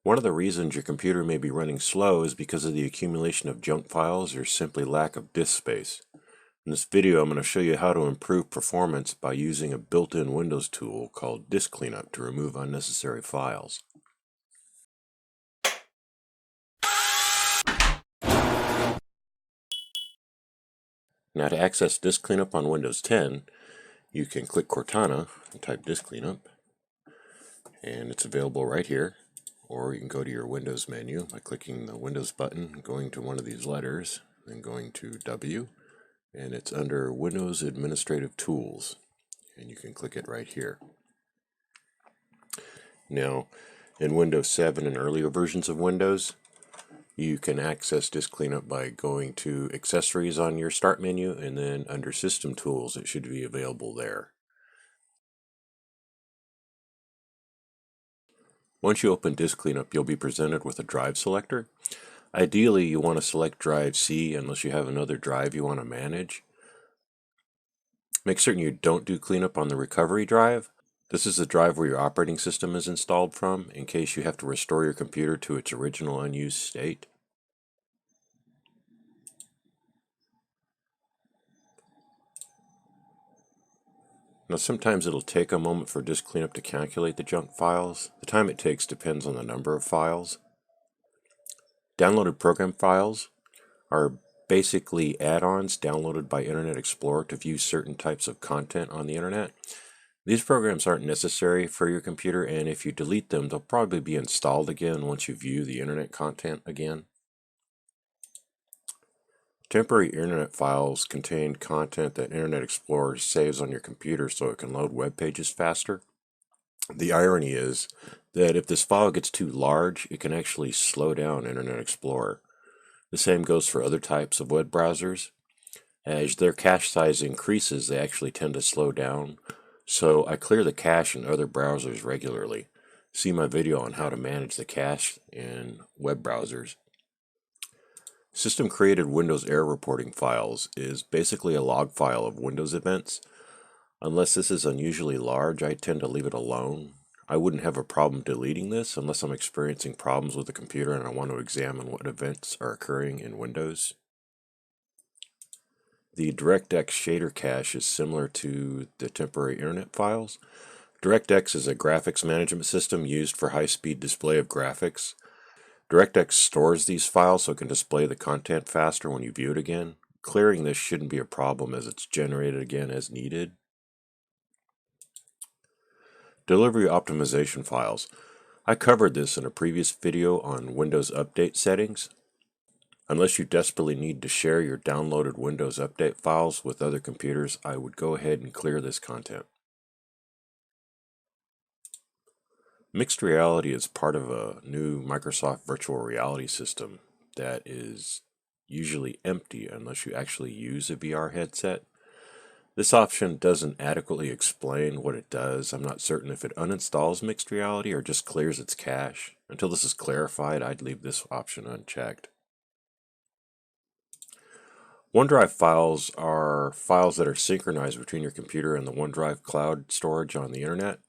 One of the reasons your computer may be running slow is because of the accumulation of junk files or simply lack of disk space. In this video, I'm going to show you how to improve performance by using a built-in Windows tool called Disk Cleanup to remove unnecessary files. Now, to access Disk Cleanup on Windows 10, you can click Cortana and type Disk Cleanup, and it's available right here. Or you can go to your Windows menu by clicking the Windows button, going to one of these letters, then going to W, and it's under Windows Administrative Tools, and you can click it right here. Now, in Windows 7 and earlier versions of Windows, you can access Disk Cleanup by going to Accessories on your Start menu, and then under System Tools, it should be available there. Once you open Disk Cleanup, you'll be presented with a drive selector. Ideally, you want to select drive C unless you have another drive you want to manage. Make certain you don't do cleanup on the recovery drive. This is the drive where your operating system is installed from, in case you have to restore your computer to its original unused state. Now, sometimes it'll take a moment for Disk Cleanup to calculate the junk files. The time it takes depends on the number of files. Downloaded program files are basically add-ons downloaded by Internet Explorer to view certain types of content on the Internet. These programs aren't necessary for your computer, and if you delete them, they'll probably be installed again once you view the Internet content again. Temporary Internet files contain content that Internet Explorer saves on your computer so it can load web pages faster. The irony is that if this file gets too large, it can actually slow down Internet Explorer. The same goes for other types of web browsers. As their cache size increases, they actually tend to slow down. So I clear the cache in other browsers regularly. See my video on how to manage the cache in web browsers. System-created Windows error reporting files is basically a log file of Windows events. Unless this is unusually large, I tend to leave it alone. I wouldn't have a problem deleting this unless I'm experiencing problems with the computer and I want to examine what events are occurring in Windows. The DirectX shader cache is similar to the temporary internet files. DirectX is a graphics management system used for high-speed display of graphics. DirectX stores these files so it can display the content faster when you view it again. Clearing this shouldn't be a problem as it's generated again as needed. Delivery optimization files. I covered this in a previous video on Windows Update settings. Unless you desperately need to share your downloaded Windows Update files with other computers, I would go ahead and clear this content. Mixed reality is part of a new Microsoft virtual reality system that is usually empty unless you actually use a VR headset. This option doesn't adequately explain what it does. I'm not certain if it uninstalls mixed reality or just clears its cache. Until this is clarified, I'd leave this option unchecked. OneDrive files are files that are synchronized between your computer and the OneDrive cloud storage on the internet.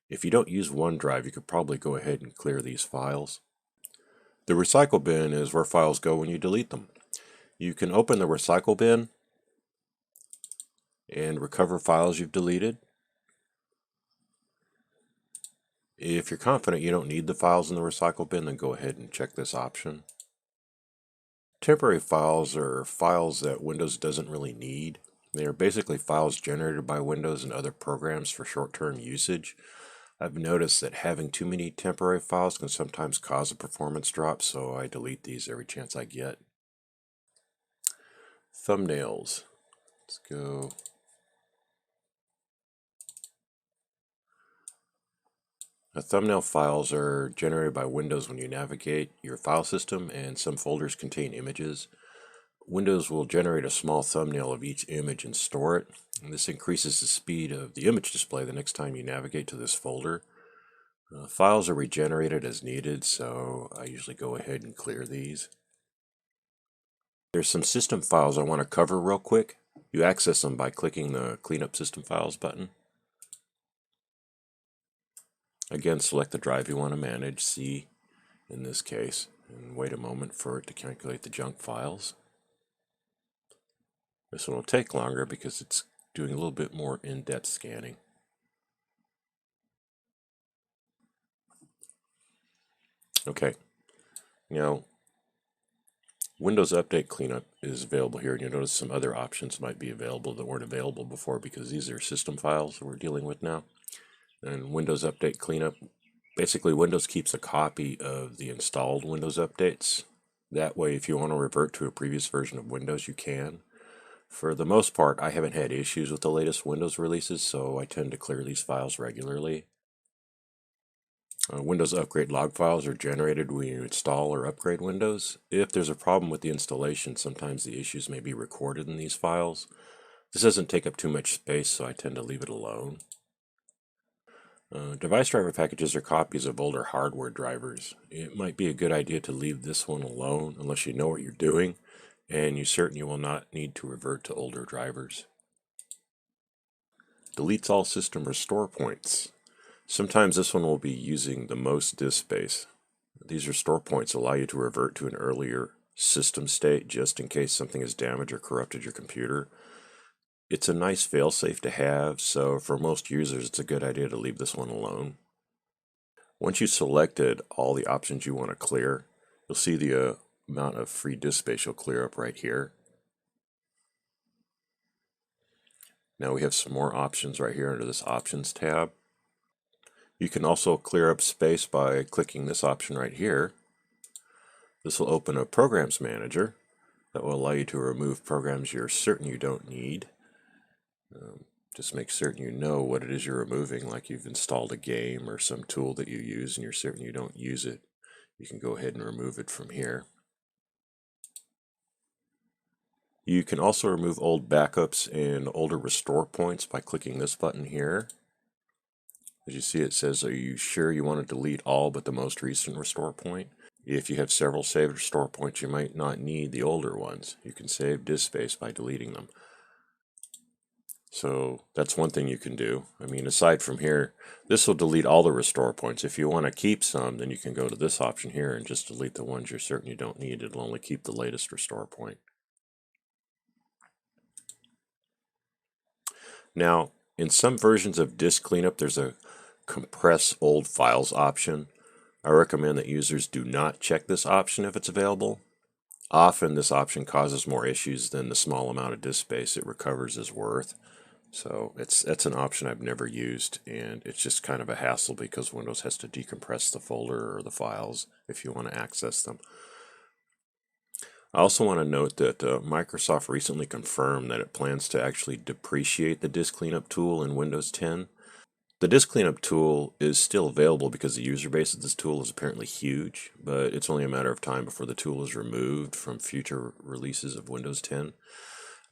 If you don't use OneDrive, you could probably go ahead and clear these files. The recycle bin is where files go when you delete them. You can open the recycle bin and recover files you've deleted. If you're confident you don't need the files in the recycle bin, then go ahead and check this option. Temporary files are files that Windows doesn't really need. They are basically files generated by Windows and other programs for short-term usage. I've noticed that having too many temporary files can sometimes cause a performance drop, so I delete these every chance I get. Thumbnails. Let's go. Now, thumbnail files are generated by Windows when you navigate your file system, and some folders contain images. Windows will generate a small thumbnail of each image and store it. And this increases the speed of the image display the next time you navigate to this folder. Files are regenerated as needed, so I usually go ahead and clear these. There's some system files I want to cover real quick. You access them by clicking the Cleanup System Files button. Again, select the drive you want to manage, C. in this case, and wait a moment for it to calculate the junk files. This one will take longer because it's doing a little bit more in-depth scanning. Okay, now Windows Update Cleanup is available here, and you'll notice some other options might be available that weren't available before because these are system files that we're dealing with now. And Windows Update Cleanup, basically Windows keeps a copy of the installed Windows updates. That way, if you want to revert to a previous version of Windows, you can. For the most part, I haven't had issues with the latest Windows releases, so I tend to clear these files regularly. Windows upgrade log files are generated when you install or upgrade Windows. If there's a problem with the installation, sometimes the issues may be recorded in these files. This doesn't take up too much space, so I tend to leave it alone. Device driver packages are copies of older hardware drivers. It might be a good idea to leave this one alone unless you know what you're doing, and you certainly will not need to revert to older drivers. Deletes all system restore points. Sometimes this one will be using the most disk space. These restore points allow you to revert to an earlier system state just in case something has damaged or corrupted your computer. It's a nice failsafe to have, so for most users it's a good idea to leave this one alone. Once you've selected all the options you want to clear, you'll see the amount of free disk space you'll clear up right here. Now we have some more options right here under this Options tab. You can also clear up space by clicking this option right here. This will open a Programs Manager that will allow you to remove programs you're certain you don't need. Just make certain you know what it is you're removing, like you've installed a game or some tool that you use and you're certain you don't use it. You can go ahead and remove it from here. You can also remove old backups and older restore points by clicking this button here. As you see, it says, are you sure you want to delete all but the most recent restore point? If you have several saved restore points, you might not need the older ones. You can save disk space by deleting them. So that's one thing you can do. I mean, aside from here, this will delete all the restore points. If you want to keep some, then you can go to this option here and just delete the ones you're certain you don't need. It'll only keep the latest restore point. Now, in some versions of disk cleanup, there's a compress old files option. I recommend that users do not check this option if it's available. Often this option causes more issues than the small amount of disk space it recovers is worth. So that's an option I've never used, and it's just kind of a hassle because Windows has to decompress the folder or the files if you want to access them. I also want to note that Microsoft recently confirmed that it plans to actually depreciate the disk cleanup tool in Windows 10. The disk cleanup tool is still available because the user base of this tool is apparently huge, but it's only a matter of time before the tool is removed from future releases of Windows 10.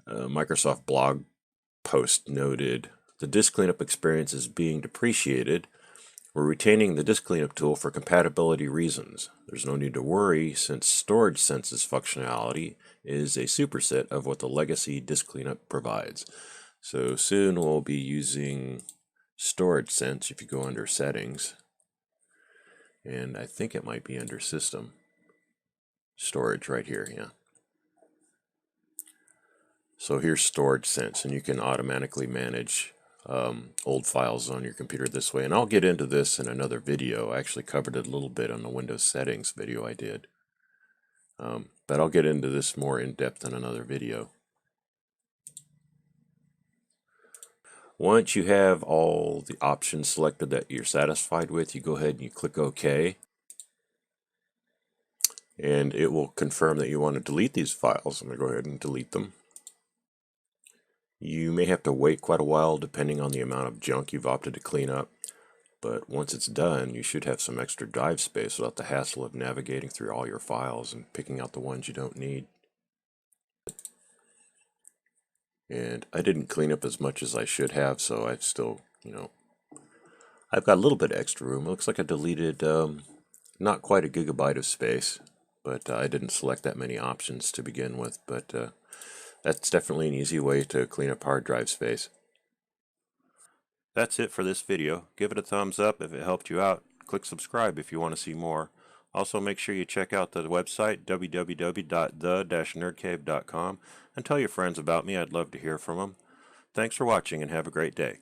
Microsoft blog post noted, the disk cleanup experience is being depreciated. We're retaining the disk cleanup tool for compatibility reasons. There's no need to worry since Storage Sense's functionality is a superset of what the legacy disk cleanup provides. So soon we'll be using Storage Sense if you go under Settings, and I think it might be under System. Storage right here, yeah. So here's Storage Sense, and you can automatically manage old files on your computer this way. And I'll get into this in another video. I actually covered it a little bit on the Windows settings video I did. But I'll get into this more in depth in another video. Once you have all the options selected that you're satisfied with, you go ahead and you click OK. And it will confirm that you want to delete these files. I'm going to go ahead and delete them. You may have to wait quite a while depending on the amount of junk you've opted to clean up, but once it's done, you should have some extra drive space without the hassle of navigating through all your files and picking out the ones you don't need. And I didn't clean up as much as I should have, so I've still, I've got a little bit of extra room. It looks like I deleted not quite a gigabyte of space, but I didn't select that many options to begin with, but that's definitely an easy way to clean up hard drive space. That's it for this video. Give it a thumbs up if it helped you out. Click subscribe if you want to see more. Also, make sure you check out the website www.the-nerdcave.com and tell your friends about me. I'd love to hear from them. Thanks for watching and have a great day.